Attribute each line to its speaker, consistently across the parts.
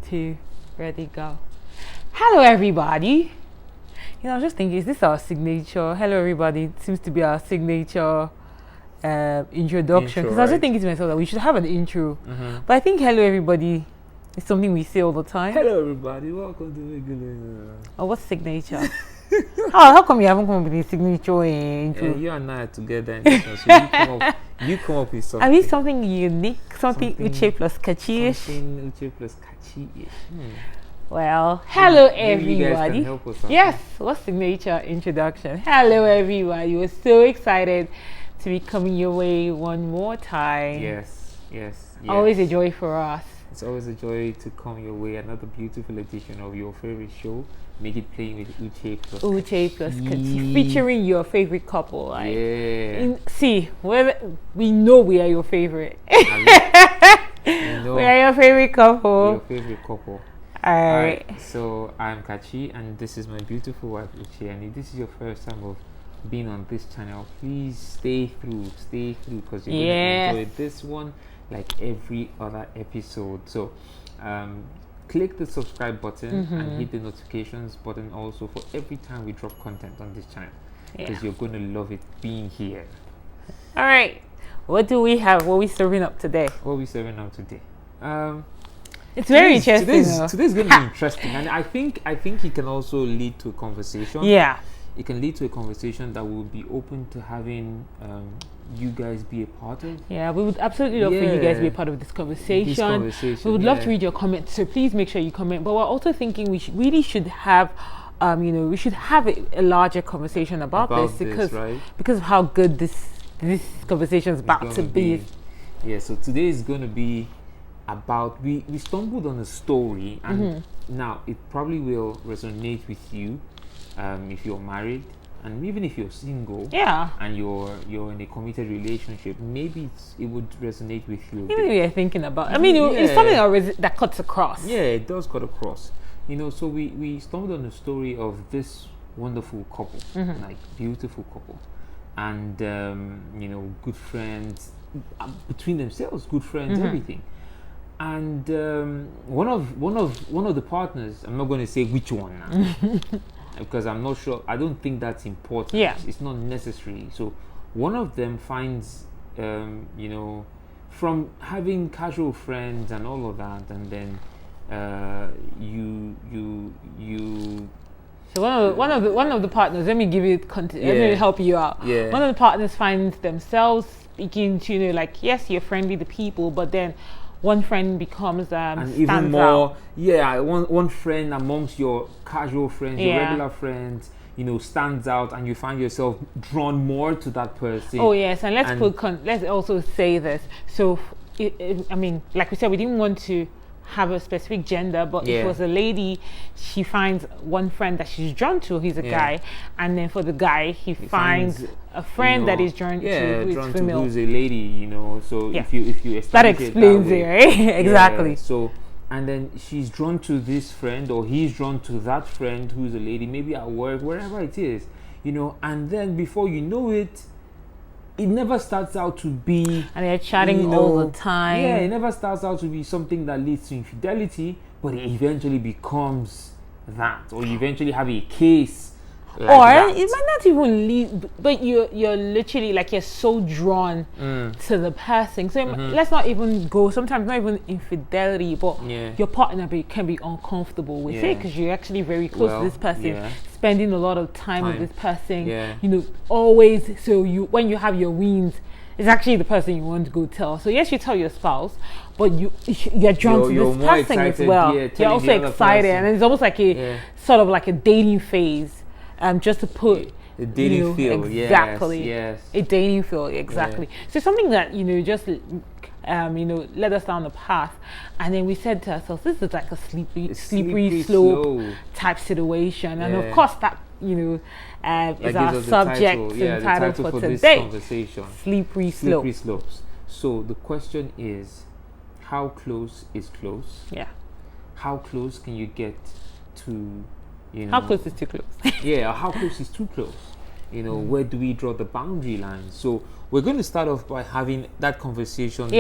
Speaker 1: 2, ready, go. Hello, everybody. I was just thinking, is this our signature? Hello, everybody. It seems to be our signature introduction. Because I was just thinking to myself that we should have an intro. But I think hello, everybody is something we say all the time.
Speaker 2: Hello, everybody. Welcome to regular.
Speaker 1: Oh, what's signature? How come you haven't come up with a signature intro?
Speaker 2: You and I are together in this one, so you come up with something.
Speaker 1: At least something unique, something Uche plus catchy-ish.
Speaker 2: Something Uche plus catchy-ish.
Speaker 1: Well, hello
Speaker 2: Maybe you guys
Speaker 1: everybody.
Speaker 2: can help us out.
Speaker 1: Yes, what's signature introduction? Hello everybody. We're so excited to be coming your way one more time.
Speaker 2: Yes.
Speaker 1: Always a joy for us.
Speaker 2: It's always a joy to come your way. Another beautiful edition of your favorite show. Make it playing with Uche plus
Speaker 1: Kachi, featuring your favorite couple. Like,
Speaker 2: yeah.
Speaker 1: We know we are your favorite.
Speaker 2: We
Speaker 1: We are your favorite couple.
Speaker 2: Your favorite couple.
Speaker 1: Alright.
Speaker 2: So I'm Kachi, and this is my beautiful wife Uche. And if this is your first time of being on this channel, please stay through because you're going to enjoy this one like every other episode. So click the subscribe button and hit the notifications button also for every time we drop content on this channel, because you're going to love it being here.
Speaker 1: All right, what do we have? What are we serving up today? It's very interesting.
Speaker 2: Today's going to be interesting, and I think it can also lead to a conversation.
Speaker 1: Yeah,
Speaker 2: it can lead to a conversation that will be open to having you guys be a part of.
Speaker 1: Yeah, we would absolutely love for you guys to be a part of this conversation. We would love to read your comments, so please make sure you comment. But we're also thinking we should have we should have a larger conversation about this because of how good this conversation is about to be.
Speaker 2: Yeah, so today is going to be about, we stumbled on a story, and now it probably will resonate with you if you're married, and even if you're single, and you're in a committed relationship, maybe it would resonate with you.
Speaker 1: Even if you're thinking about, it's something that cuts across.
Speaker 2: Yeah, it does cut across. So we stumbled on the story of this wonderful couple, like beautiful couple, and good friends between themselves, good friends, everything. And one of the partners, I'm not going to say which one now. Because I'm not sure. I don't think that's important.
Speaker 1: Yeah,
Speaker 2: it's not necessary. So one of them finds, from having casual friends and all of that, and then you.
Speaker 1: So one of the partners. Let me give you let me help you out.
Speaker 2: Yeah.
Speaker 1: One of the partners finds themselves speaking to yes, you're friendly to people, but then one friend becomes
Speaker 2: and even more out. One friend amongst your casual friends, your regular friends, stands out, and you find yourself drawn more to that person.
Speaker 1: Oh yes, and let's also say this. So like we said, we didn't want to have a specific gender, but if it was a lady, she finds one friend that she's drawn to, he's a guy, and then for the guy, he finds a friend that is drawn to, who's female,
Speaker 2: who's a lady, so if you establish
Speaker 1: that explains it, right? Exactly.
Speaker 2: So, and then she's drawn to this friend, or he's drawn to that friend who's a lady, maybe at work, wherever it is, and then before you know it, it never starts out to be,
Speaker 1: and they're chatting all the time.
Speaker 2: Yeah, it never starts out to be something that leads to infidelity, but it eventually becomes that, or you eventually have a case like
Speaker 1: or
Speaker 2: that.
Speaker 1: It might not even lead, but you're literally like you're so drawn to the person. So let's not even go. Sometimes not even infidelity, but your partner can be uncomfortable with it because you're actually very close to this person, spending a lot of time with this person. Always. So when you have your weans, it's actually the person you want to go tell. So yes, you tell your spouse, but you're drawn to this person as well. You're also excited, and it's almost like a sort of like a dating phase. Just to put
Speaker 2: a dating feel,
Speaker 1: exactly.
Speaker 2: Yes.
Speaker 1: A dating feel, exactly. So something that just led us down the path, and then we said to ourselves, this is like a slippery slope type situation, and of course that is our subject and title for today.
Speaker 2: Conversation.
Speaker 1: Slippery
Speaker 2: slopes. So the question is, how close is close?
Speaker 1: Yeah.
Speaker 2: How close can you get to?
Speaker 1: How close is too close?
Speaker 2: How close is too close? Where do we draw the boundary line? So we're going to start off by having that conversation,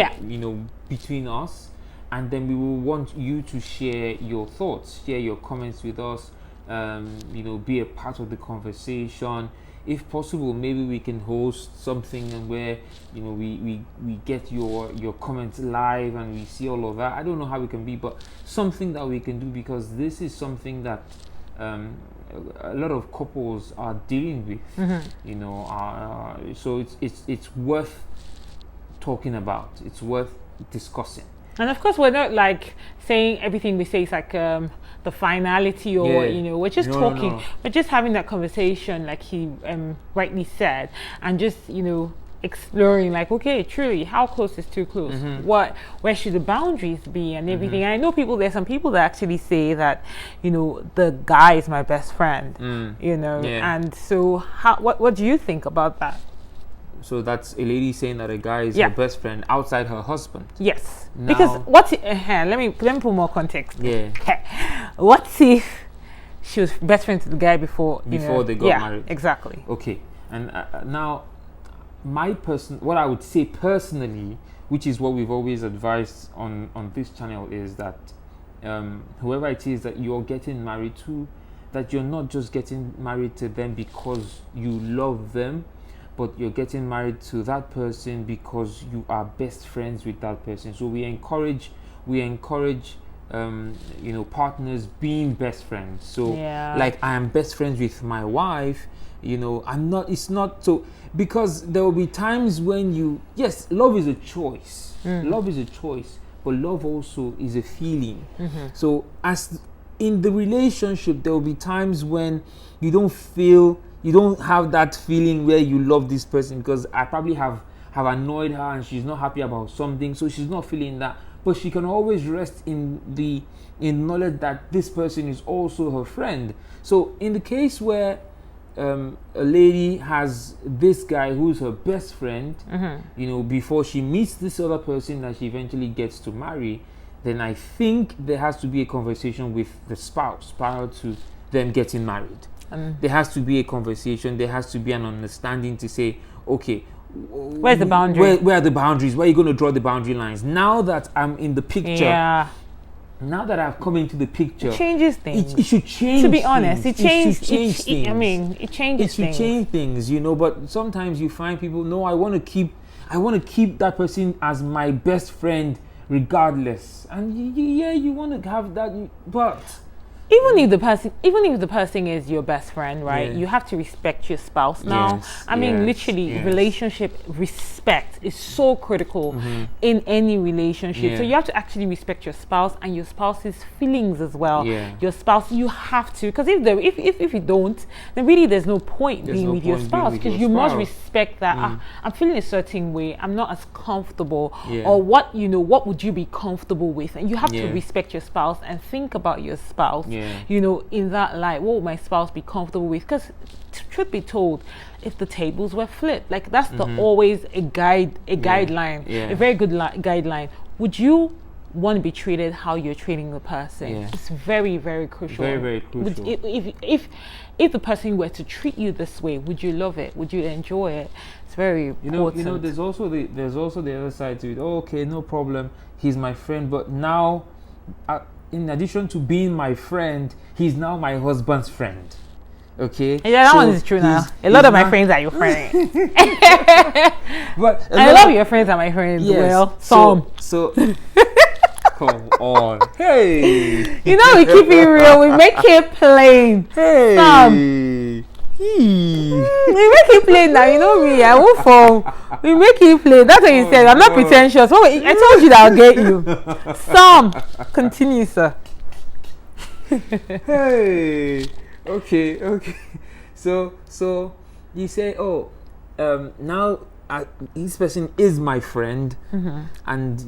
Speaker 2: between us, and then we will want you to share your thoughts, share your comments with us, be a part of the conversation. If possible, maybe we can host something and where we get your comments live and we see all of that. I don't know how it can be, but something that we can do, because this is something that a lot of couples are dealing with. So it's worth talking about. It's worth discussing.
Speaker 1: And of course, we're not like saying everything we say is like the finality, or we're just talking. No. We're just having that conversation, like he rightly said, and just exploring, like, okay, truly, how close is too close? Where should the boundaries be, and everything. And I know there's some people that actually say that the guy is my best friend, and so what do you think about that?
Speaker 2: So that's a lady saying that a guy is her best friend outside her husband.
Speaker 1: Yes. Now, because let me put more context.
Speaker 2: Yeah.
Speaker 1: Okay. What if she was best friends with the guy before
Speaker 2: they got married?
Speaker 1: Exactly.
Speaker 2: Okay. And now, what I would say personally, which is what we've always advised on this channel, is that whoever it is that you're getting married to, that you're not just getting married to them because you love them, but you're getting married to that person because you are best friends with that person. So we encourage partners being best friends. So like, I am best friends with my wife, it's not so, because there will be times when love is a choice. Love is a choice, but love also is a feeling. So as in the relationship, there will be times when you don't have that feeling where you love this person, because I probably have annoyed her and she's not happy about something, so she's not feeling that. But she can always rest in knowledge that this person is also her friend. So in the case where a lady has this guy who's her best friend, before she meets this other person that she eventually gets to marry, then I think there has to be a conversation with the spouse prior to them getting married. There has to be a conversation. There has to be an understanding to say, okay,
Speaker 1: where's the boundary?
Speaker 2: Where are the boundaries? Where are you going to draw the boundary lines? Now that I'm in the picture, now that I've come into the picture,
Speaker 1: it changes things.
Speaker 2: It should change.
Speaker 1: To be honest, it changes
Speaker 2: things.
Speaker 1: It changes things.
Speaker 2: It should change things, But sometimes you find people, no, I want to keep that person as my best friend regardless. And you want to have that, but
Speaker 1: even if the person is your best friend, right? You have to respect your spouse. Now, literally, relationship respect is so critical in any relationship. So you have to actually respect your spouse and your spouse's feelings as well. Your spouse, you have to, because if you don't, then really there's no point being with your spouse, because you must respect that. I'm feeling a certain way. I'm not as comfortable, or what would you be comfortable with? And you have to respect your spouse and think about your spouse. In that light, what would my spouse be comfortable with? Because truth be told, if the tables were flipped, like that's always a guideline, a very good guideline. Would you want to be treated how you're treating the person? It's very, very crucial.
Speaker 2: Very, very crucial.
Speaker 1: If the person were to treat you this way, would you love it? Would you enjoy it? It's very important.
Speaker 2: There's also the other side to it. Oh, okay, no problem. He's my friend, but now, in addition to being my friend, he's now my husband's friend. Okay.
Speaker 1: Yeah, that one is true now. A lot of my friends are your friends.
Speaker 2: But
Speaker 1: I love your friends are my friends.
Speaker 2: Yes.
Speaker 1: Well, some.
Speaker 2: So come on. Hey.
Speaker 1: We keep it real. We make it plain.
Speaker 2: Hey.
Speaker 1: Some. We make it plain now. You know me. I won't fall. We make it plain. That's what you said. I'm not pretentious. Oh, I told you that I'll get you. Some. Continue, sir.
Speaker 2: Hey. Okay. So you say, now this person is my friend, and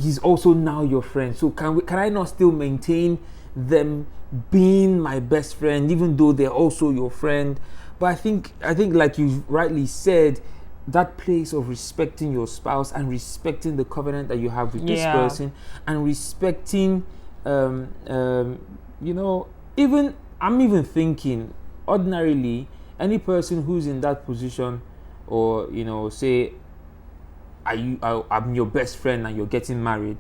Speaker 2: he's also now your friend. So can I not still maintain them being my best friend, even though they're also your friend? But I think like you rightly said, that place of respecting your spouse and respecting the covenant that you have with this person, and respecting I'm even thinking ordinarily any person who's in that position, or say I'm your best friend and you're getting married,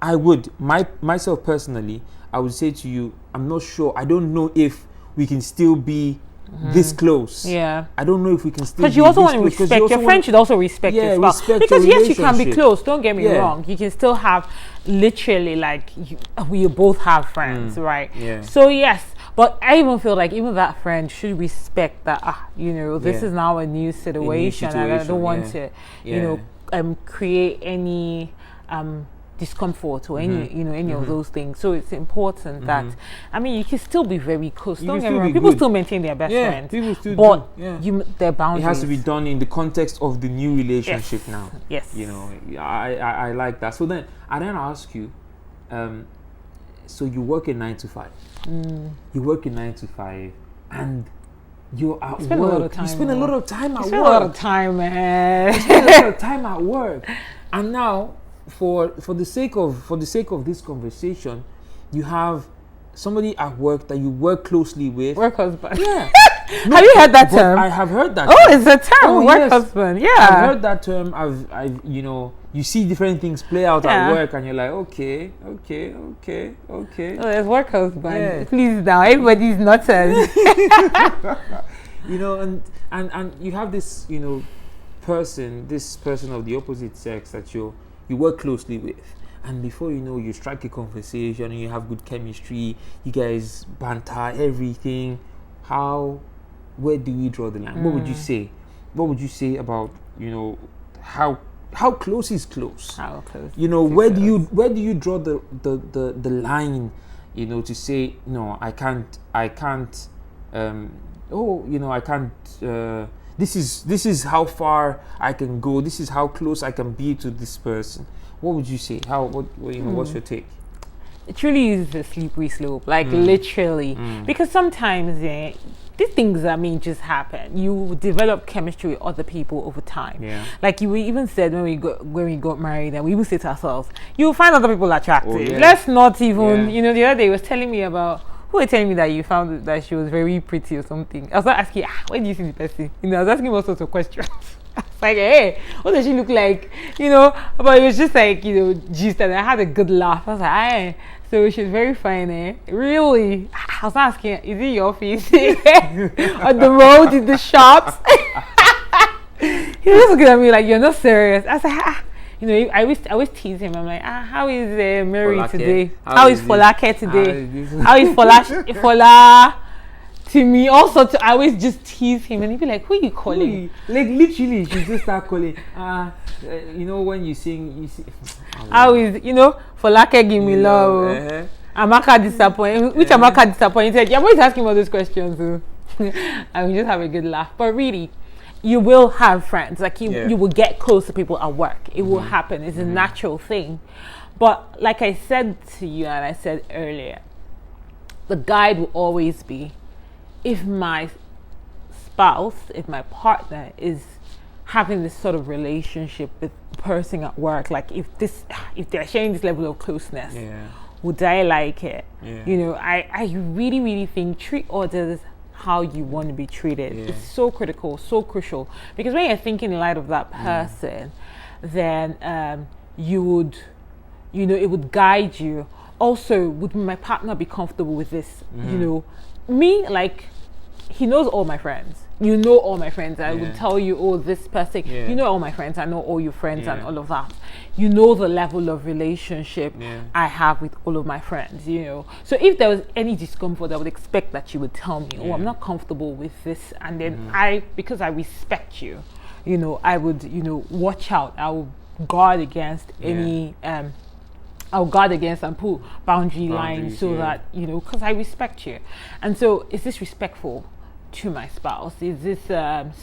Speaker 2: I would myself personally, I would say to you, I'm not sure. I don't know if we can still be this close.
Speaker 1: Yeah.
Speaker 2: I don't know if we can still.
Speaker 1: Because you also want to respect your friend. Should also respect your spouse. Because yes, you can be close. Don't get me wrong. You can still have literally like we both have friends, right?
Speaker 2: Yeah.
Speaker 1: So yes, but I even feel like even that friend should respect that. This is now a new situation, and I don't want to, create any discomfort or any of those things. So it's important that you can still be very close. Don't get me wrong. People still maintain their best friends,
Speaker 2: people still
Speaker 1: but
Speaker 2: do.
Speaker 1: Their boundaries.
Speaker 2: It has to be done in the context of the new relationship now.
Speaker 1: Yes.
Speaker 2: I like that. So then I ask you, so you work in 9 to 5. You work in 9 to 5, and you're at work. You spend a lot of time at work. You spend a lot of time, man. You spend a lot of time at work, and now. For the sake of this conversation, you have somebody at work that you work closely with.
Speaker 1: Work husband.
Speaker 2: Yeah.
Speaker 1: Have you heard that term?
Speaker 2: I have heard that.
Speaker 1: Oh, term. It's a term. Work husband. Yeah.
Speaker 2: I've heard that term. I've you see different things play out at work, and you're like, okay.
Speaker 1: Oh, it's work husband. Yeah. Please now, everybody's not and
Speaker 2: you have this person of the opposite sex that you work closely with, and before you know, you strike a conversation and you have good chemistry, you guys banter everything. Where do we draw the line? What would you say? What would you say about how close is close? How close? Where do you draw the line? To say no, I can't. I can't. This is how far I can go. This is how close I can be to this person. What would you say? What's your take?
Speaker 1: It really is a slippery slope, like literally, because sometimes these things just happen. You develop chemistry with other people over time. Yeah. Like we even said when we got married, and we even say to ourselves, you will find other people attractive. Oh, yeah. Let's not even. The other day he was telling me about. Who were telling me that you found that she was very pretty or something. I was not asking, where do you see the person? I was asking all sorts of questions. I was like, hey, what does she look like? But it was just like, gist, and I had a good laugh. I was like, hey, so she's very fine, eh? Really? I was not asking, is it your face? On the road, in the shops? He was looking at me like, you're not serious. I was like, I always tease him. I'm like, how is Mary Folake today? How is Folake today? How is Fola to me? Also, I always just tease him, and he'd be like, who are you calling?
Speaker 2: Like literally, she just start calling. When you sing, you see.
Speaker 1: How is Folake give me love? Amaka disappointed. Which Amaka disappointed? You're always asking all those questions, and we just have a good laugh. But really. You will have friends, like you will get close to people at work. It will happen. It's a natural thing. But like I said to you, and I said earlier, the guide will always be if my spouse, if my partner is having this sort of relationship with the person at work, like if they're sharing this level of closeness, would I like it? Yeah. I really, really think treat others how you want to be treated. It's so critical, so crucial, because when you're thinking in light of that person, then you would, it would guide you. Also, would my partner be comfortable with this? Me, like, he knows all my friends. All my friends. I would tell you, this person. All my friends. I know all your friends and all of that. The level of relationship I have with all of my friends. So if there was any discomfort, I would expect that you would tell me, I'm not comfortable with this, and then because I respect you, I would watch out. I will guard against any I'll guard against and put boundary lines so that because I respect you. And so is this respectful to my spouse? Is this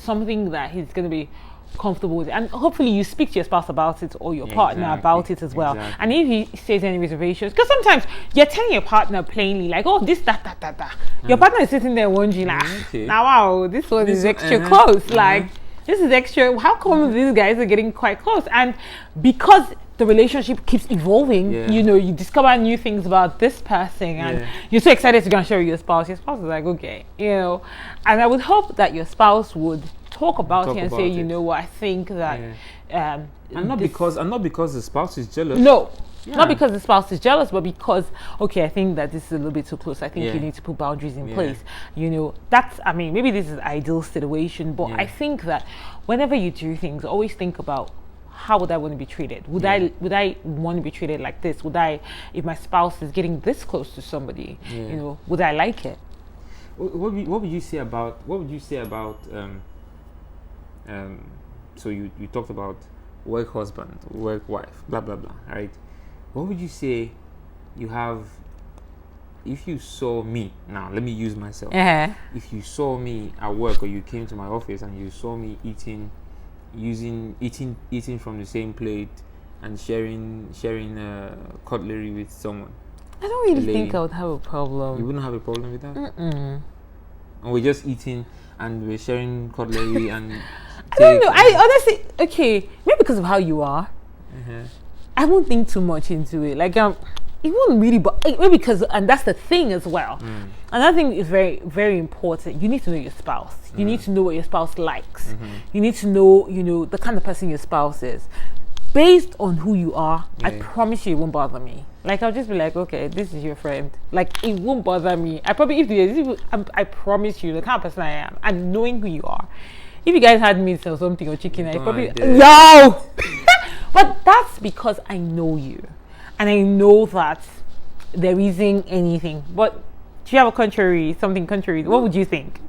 Speaker 1: something that he's going to be comfortable with? And hopefully you speak to your spouse about it, or your partner about it as well. And if he says any reservations, because sometimes you're telling your partner plainly, like, this, that. Your partner is sitting there wondering, now wow, this one is extra close. Like, this is extra. How come these guys are getting quite close? And because the relationship keeps evolving, you discover new things about this person, and you're so excited to go and share with your spouse. Your spouse is like, okay, and I would hope that your spouse would talk about it and say, what, I think that
Speaker 2: and not because the spouse is jealous.
Speaker 1: No. Yeah. Not because the spouse is jealous, but because, okay, I think that this is a little bit too close. I think you need to put boundaries in place. You know, maybe this is an ideal situation, but I think that whenever you do things, always think about, how would I want to be treated? Would I want to be treated like this? If my spouse is getting this close to somebody, you know, would I like it?
Speaker 2: What would you say about so you talked about work husband, work wife, blah blah blah, right? What would you say you have if you saw me? Now let me use myself. If you saw me at work, or you came to my office and you saw me eating from the same plate and sharing cutlery with someone,
Speaker 1: I don't really think I would have a problem.
Speaker 2: You wouldn't have a problem with that? And we're just eating and we're sharing cutlery and
Speaker 1: I don't know. I honestly, okay, maybe because of how you are, I won't think too much into it. Like, it wouldn't really, but maybe because, and that's the thing as well. Another thing is very, very important. You need to know your spouse. You need to know what your spouse likes. You need to know, you know, the kind of person your spouse is. Based on who you are, I promise you it won't bother me. Like, I'll just be like, okay, this is your friend. Like, it won't bother me. I promise you, the kind of person I am, and knowing who you are. If you guys had meat or something or chicken, I probably But that's because I know you, and I know that there isn't anything. But do you have something contrary? What would you think?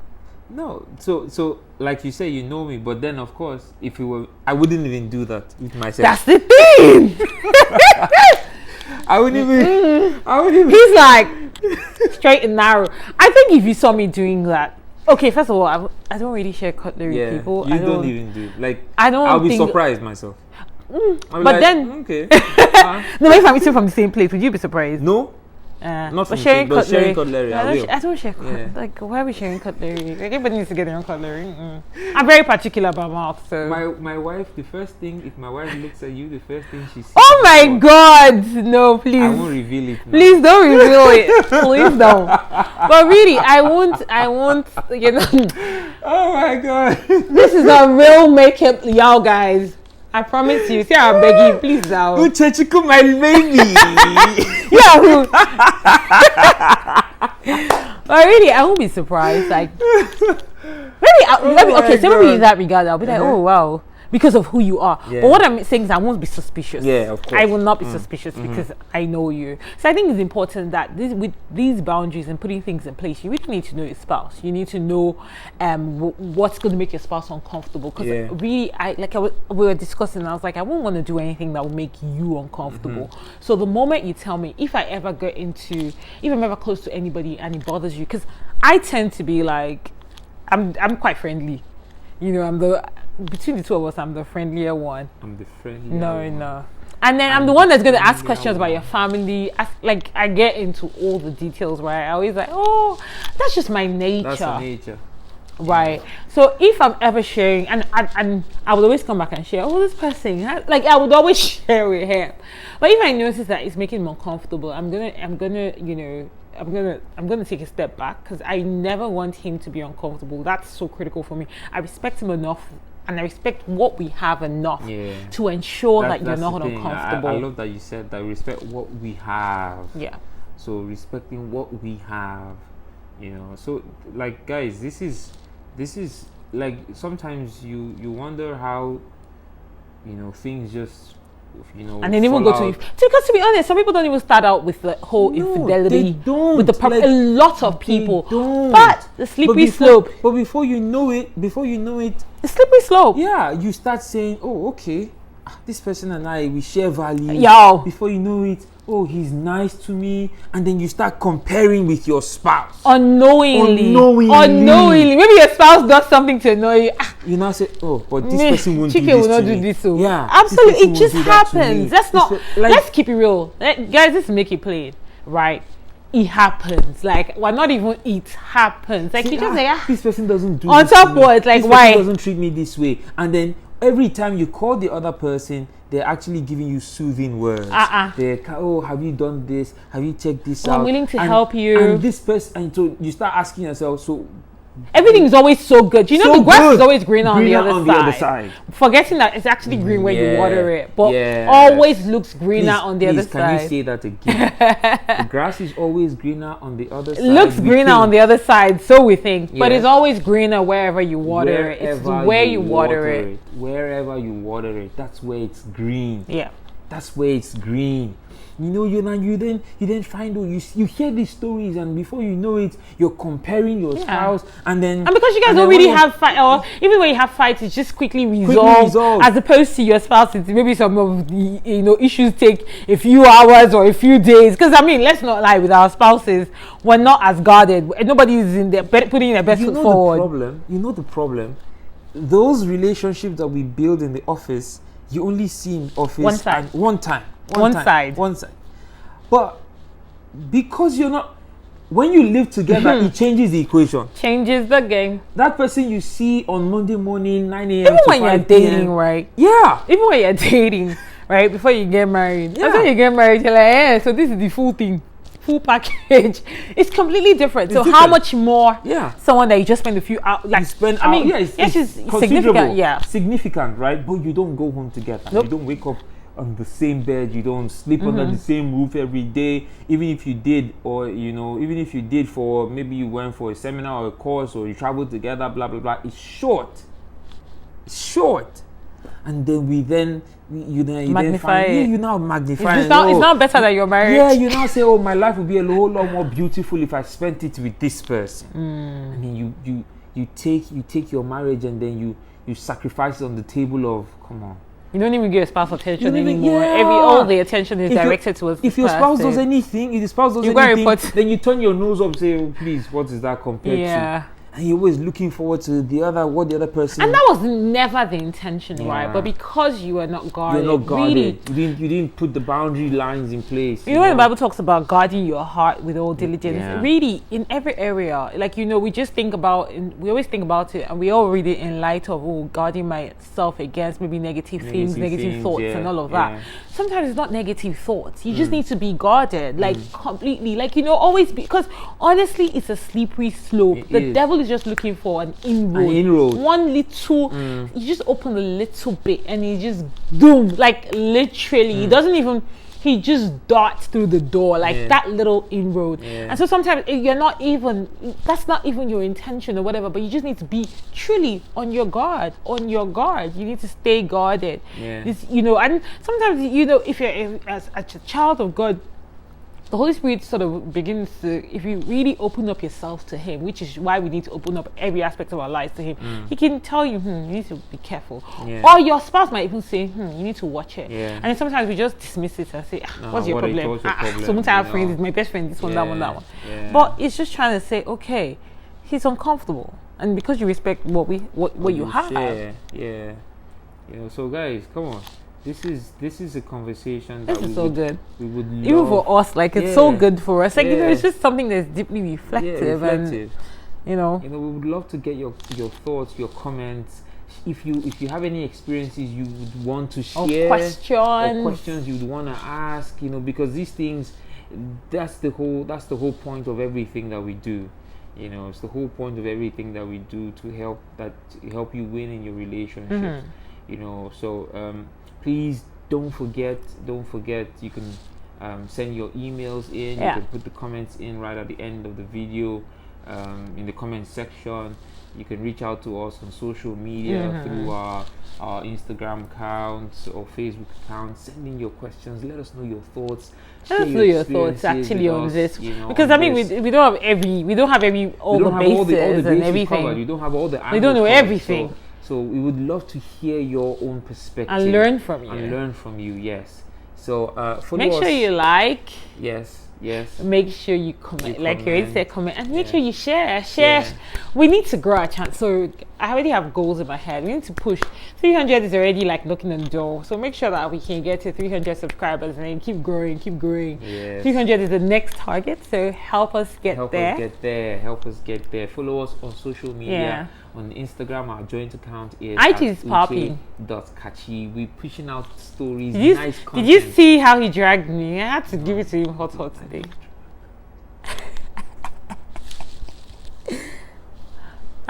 Speaker 2: No, so like you say, you know me, but then of course, if you were, I wouldn't even do that with myself.
Speaker 1: That's the thing.
Speaker 2: I wouldn't even.
Speaker 1: He's like straight and narrow. I think if you saw me doing that, okay, first of all, I don't really share cutlery with people.
Speaker 2: You don't even do. Like,
Speaker 1: I'll
Speaker 2: be surprised myself.
Speaker 1: But like, then,
Speaker 2: okay.
Speaker 1: No, if I'm eating from the same plate, would you be surprised?
Speaker 2: No. Not from sharing cutlery.
Speaker 1: I don't share cutlery. Like, why are we sharing cutlery? Like, everybody needs to get their own cutlery. I'm very particular about mouth. So
Speaker 2: my wife, if my wife looks at you, the first thing she sees.
Speaker 1: Oh my God! No, please. I
Speaker 2: won't reveal it. Now.
Speaker 1: Please don't reveal it. Please don't. But really, I won't. You know.
Speaker 2: Oh my God!
Speaker 1: This is a real makeup, y'all guys. I promise you. See, I'm begging, please now.
Speaker 2: Oh, Chachiko, my baby.
Speaker 1: Yeah. But really, I won't be surprised. Like, maybe in that regard, I'll be like, oh wow, because of who you are. But what I'm saying is, I won't be suspicious.
Speaker 2: Yeah, of course.
Speaker 1: I will not be suspicious because I know you. So I think it's important that with these boundaries and putting things in place, you really need to know your spouse. You need to know what's going to make your spouse uncomfortable. Because really, we were discussing, and I was like, I won't want to do anything that will make you uncomfortable. So the moment you tell me, if I'm ever close to anybody and it bothers you, because I tend to be like, I'm quite friendly. You know, between the two of us, I'm the friendlier one.
Speaker 2: I'm the friendlier one.
Speaker 1: No. And then I'm the one that's going to ask questions about your family. I get into all the details, right? I always like, oh, that's just my nature.
Speaker 2: That's your nature.
Speaker 1: Right. So if I'm ever sharing, and I would always come back and share, oh, this person, like I would always share with him. But if I notice that it's making him uncomfortable, I'm gonna take a step back, because I never want him to be uncomfortable. That's so critical for me. I respect him enough, and I respect what we have enough to ensure that you're not uncomfortable.
Speaker 2: I love that you said that. Respect what we have.
Speaker 1: Yeah.
Speaker 2: So respecting what we have, you know. So like, guys, this is like, sometimes you wonder how, you know, things just, you know,
Speaker 1: and then even go to because, to be honest, some people don't even start out with the whole infidelity.
Speaker 2: They don't.
Speaker 1: With a lot of people, but the slippery slope.
Speaker 2: But before you know it, the
Speaker 1: slippery slope.
Speaker 2: Yeah, you start saying, oh, okay, this person and I, we share values.
Speaker 1: Yo.
Speaker 2: Before you know it, oh, he's nice to me, and then you start comparing with your spouse.
Speaker 1: Unknowingly. Maybe your spouse does something to annoy you.
Speaker 2: You now say, oh, but this person won't do this.
Speaker 1: Will not do this. So.
Speaker 2: Yeah,
Speaker 1: absolutely, it just happens. Let's keep it real, guys. Let's make it plain, right? It happens. Like, well, not even it happens. Like, you just say,
Speaker 2: this person doesn't do.
Speaker 1: On top words, like,
Speaker 2: this
Speaker 1: why?
Speaker 2: Person doesn't treat me this way, and then every time you call the other person, they're actually giving you soothing words. They're, oh, have you done this? Have you checked this out?
Speaker 1: I'm willing to help you.
Speaker 2: And this person, and so you start asking yourself, so
Speaker 1: Everything is always so good. You know,
Speaker 2: So
Speaker 1: the grass
Speaker 2: good.
Speaker 1: is always greener on the
Speaker 2: Greener
Speaker 1: other side. Forgetting that it's actually green when you water it, but always looks greener on the other side.
Speaker 2: Can you say that again? The grass is always greener on the other side.
Speaker 1: It looks greener on the other side, so we think. But it's always greener wherever you water it. It's where you water it.
Speaker 2: Wherever you water it, that's where it's green.
Speaker 1: Yeah.
Speaker 2: That's where it's green. You know, you then find out, you hear these stories, and before you know it, you're comparing your spouse, and
Speaker 1: because you guys don't really have fight, or even when you have fights, it's just quickly resolved. As opposed to your spouse, it's maybe some of the issues take a few hours or a few days. Because I mean, let's not lie, with our spouses, we're not as guarded. Nobody is in there putting their best foot forward.
Speaker 2: You know the problem. Those relationships that we build in the office, you only see in office one time. One side. But because you're not, when you live together, it changes the equation.
Speaker 1: Changes the game.
Speaker 2: That person you see on Monday morning, 9 a.m.
Speaker 1: Even when you're dating, right?
Speaker 2: Yeah.
Speaker 1: Even when you're dating, right? Before you get married. Yeah. After you get married, you're like, so this is the full thing. Full package. It's completely different. So how much more someone that you just spend a few hours, like spend I mean, it's significant.
Speaker 2: Significant, right? But you don't go home together. You don't wake up on the same bed, you don't sleep under the same roof every day. Even if you did, or even if you did, for maybe you went for a seminar or a course, or you traveled together, blah blah blah, it's short, and then you
Speaker 1: magnify it.
Speaker 2: You now magnify
Speaker 1: it's not better that you're married.
Speaker 2: Yeah, you now say, oh, my life would be a whole lot more beautiful if I spent it with this person. I mean, you take your marriage, and then you sacrifice it on the table of, come on.
Speaker 1: You don't even give your spouse attention anymore. All the attention is directed towards
Speaker 2: if your spouse does anything, then you turn your nose up and say, oh, please, what is that compared to? And you're always looking forward to what the other person.
Speaker 1: And that was never the intention, right? But because you are not guarded, really,
Speaker 2: you didn't put the boundary lines in place.
Speaker 1: You know when the Bible talks about guarding your heart with all diligence, really in every area, like we always think about it, and we all read it in light of guarding myself against maybe negative things, negative thoughts, and all of that. Sometimes it's not negative thoughts. You just need to be guarded, like completely, like always, because honestly, it's a slippery slope. The devil is just looking for an inroad. One little, you just open a little bit, and he just boom, like literally, he doesn't even. He just darts through the door, like that little inroad. And so sometimes you're not even, that's not even your intention or whatever, but you just need to be truly on your guard. You need to stay guarded. And sometimes, if you're as a child of God, the Holy Spirit sort of begins to, if you really open up yourself to Him, which is why we need to open up every aspect of our lives to Him, He can tell you, you need to be careful. Or your spouse might even say, you need to watch it. And then sometimes we just dismiss it and say, what's your problem? Sometimes I have friends, it's my best friend, this one, that one. But it's just trying to say, okay, he's uncomfortable. And because you respect what you have.
Speaker 2: So guys, come on. This is a conversation
Speaker 1: that is so good.
Speaker 2: We would love.
Speaker 1: Even for us, like it's so good for us. Like it's just something that's deeply reflective. And we
Speaker 2: would love to get your thoughts, your comments. If you have any experiences you would want to share, or questions you would want to ask, because these things, that's the whole point of everything that we do. It's the whole point of everything that we do to help you win in your relationships. So please don't forget, you can send your emails in. You can put the comments in right at the end of the video, in the comment section. You can reach out to us on social media through our Instagram accounts or Facebook accounts. Send in your questions. Let us know your thoughts.
Speaker 1: Let us know your thoughts actually on this, because I mean we don't have all the bases and everything.
Speaker 2: Covered. You don't have all the angles.
Speaker 1: We don't know everything.
Speaker 2: So we would love to hear your own perspective
Speaker 1: and learn from you.
Speaker 2: Yes. So
Speaker 1: make sure you like.
Speaker 2: Yes.
Speaker 1: Make sure you comment. You already said, comment, and make sure you share. We need to grow our chance. So I already have goals in my head. We need to push. 300 is already like knocking on the door. So make sure that we can get to 300 subscribers and then keep growing. Yes. 300 is the next target. So help us get there.
Speaker 2: Help us get there. Follow us on social media. On Instagram, our joint account is @uche.kachi. We're pushing out stories, nice content.
Speaker 1: Did you see how he dragged me? I had to give it to him hot today.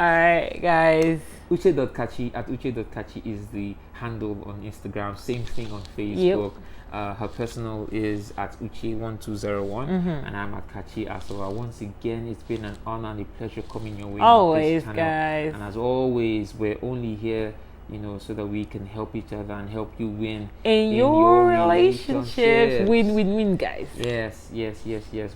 Speaker 1: right, guys.
Speaker 2: Uche.kachi at Uche.kachi is the handle on Instagram. Same thing on Facebook.
Speaker 1: Yep.
Speaker 2: Her personal is at Uche1201, and I'm at Kachi Asoa. Once again, it's been an honor and a pleasure coming your way.
Speaker 1: Always, guys.
Speaker 2: And as always, we're only here, so that we can help each other and help you win
Speaker 1: in your relationship. Win, guys.
Speaker 2: Yes.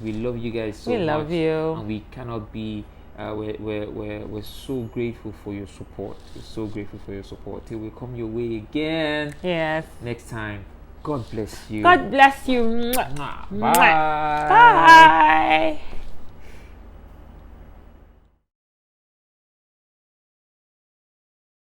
Speaker 2: We love you guys so much.
Speaker 1: We love you,
Speaker 2: and we cannot be. We're so grateful for your support. We're so grateful for your support. Till we come your way again.
Speaker 1: Yes.
Speaker 2: Next time. God bless you.
Speaker 1: God bless you.
Speaker 2: Bye.
Speaker 1: Bye.